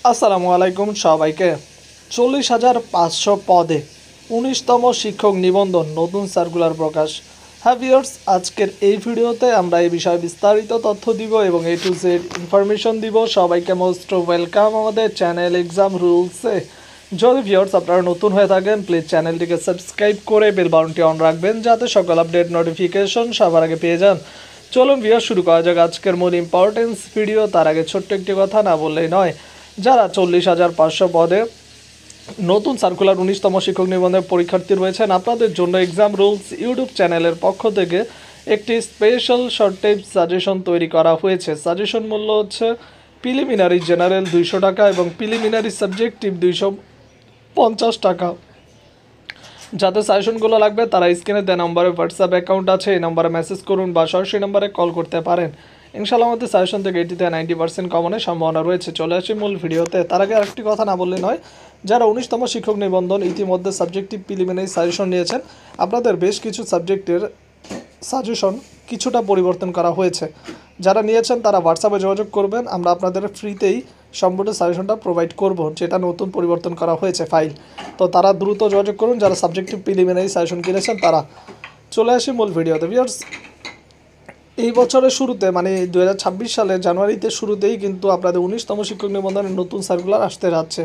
আসসালামু আলাইকুম সবাইকে। 40,500 পদে 19তম শিক্ষক নিবন্ধন নতুন সার্কুলার প্রকাশ। হ্যাঁ ভিউয়ার্স, আজকের এই ভিডিওতে আমরা এই বিষয়ে বিস্তারিত তথ্য দিব এবং A to Z ইনফরমেশন দিব। সবাইকে মোস্ট ওয়েলকাম আমাদের চ্যানেল এক্সাম রুলসে। যদি ভিউয়ার্স আপনারা নতুন হয়ে থাকেন, প্লিজ চ্যানেলটিকে সাবস্ক্রাইব করে বেল বাটনটি অন রাখবেন যাতে সকল আপডেট নোটিফিকেশন সবার আগে পেয়ে যান। চলুন ভিউয়ার্স, শুরু করা যাক আজকের মূল ইম্পর্টেন্স ভিডিও। তার আগে ছোট্ট একটি কথা না বললেই নয়, যারা 40,500 পদে নতুন সার্কুলার 19তম শিক্ষক নিবন্ধনের পরীক্ষার্থী রয়েছেন, আপনাদের জন্য এক্সাম রুলস ইউটিউব চ্যানেলের পক্ষ থেকে একটি স্পেশাল শর্ট টাইপ সাজেশন তৈরি করা হয়েছে। সাজেশন মূল্য হচ্ছে প্রিলিমিনারি জেনারেল 200 টাকা এবং প্রিলিমিনারি সাবজেক্টিভ 250 টাকা। যাদের সাজেশনগুলো লাগবে তারা স্ক্রিনে দেওয়া নম্বরে হোয়াটসঅ্যাপ অ্যাকাউন্ট আছে, এই নম্বরে মেসেজ করুন বা সরাসরি নম্বরে কল করতে পারেন। ইনশাআল্লাহ আমাদের সাজেশন থেকে 80-90% কমনের সম্ভাবনা রয়েছে। চলে আসি মূল ভিডিওতে। তার আগে আরেকটি কথা না বললে নয়, যারা 19তম শিক্ষক নিবন্ধন ইতিমধ্যে সাবজেক্টিভ প্রিলিমিনারি সাজেশন নিয়েছেন, আপনাদের বেশ কিছু সাবজেক্টের সাজেশন কিছুটা পরিবর্তন করা হয়েছে। যারা নিয়েছেন তারা হোয়াটসঅ্যাপে যোগাযোগ করবেন, আমরা আপনাদের ফ্রিতেই সম্পূর্ণ সাজেশনটা প্রোভাইড করব, যেটা নতুন পরিবর্তন করা হয়েছে ফাইল। তো তারা দ্রুত যোগাযোগ করুন যারা সাবজেক্টিভ প্রিলিমিনারি সাজেশন কিনেছেন তারা। চলে আসি মূল ভিডিওতে। ভিউয়ার্স, এই বছরের শুরুতে মানে 2026 সালের জানুয়ারিতে শুরুতেই কিন্তু আপনাদের 19তম শিক্ষক নিবন্ধনের নতুন সার্কুলার আসতে যাচ্ছে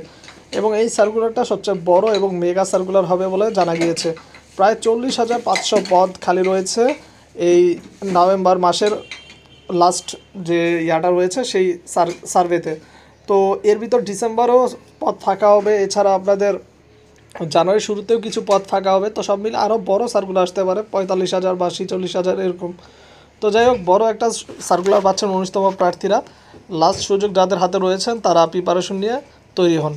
এবং এই সার্কুলারটা সবচেয়ে বড় এবং মেগা সার্কুলার হবে বলে জানা গিয়েছে। প্রায় 40,500 পদ খালি রয়েছে এই নভেম্বর মাসের লাস্ট যে ইয়াটা রয়েছে সেই সার্ভেতে। তো এর ভিতর ডিসেম্বরেও পদ ফাঁকা হবে, এছাড়া আপনাদের জানুয়ারির শুরুতেও কিছু পদ ফাঁকা হবে। তো সব মিলে আরও বড় সার্কুলার আসতে পারে, 45,000 বা 46,000 এরকম। তো যাই হোক, বড় একটা সার্কুলার পাচ্ছেন 19তম প্রার্থীরা। লাস্ট সুযোগ যাদের হাতে রয়েছেন তারা প্রিপারেশন নিয়ে তৈরি হন।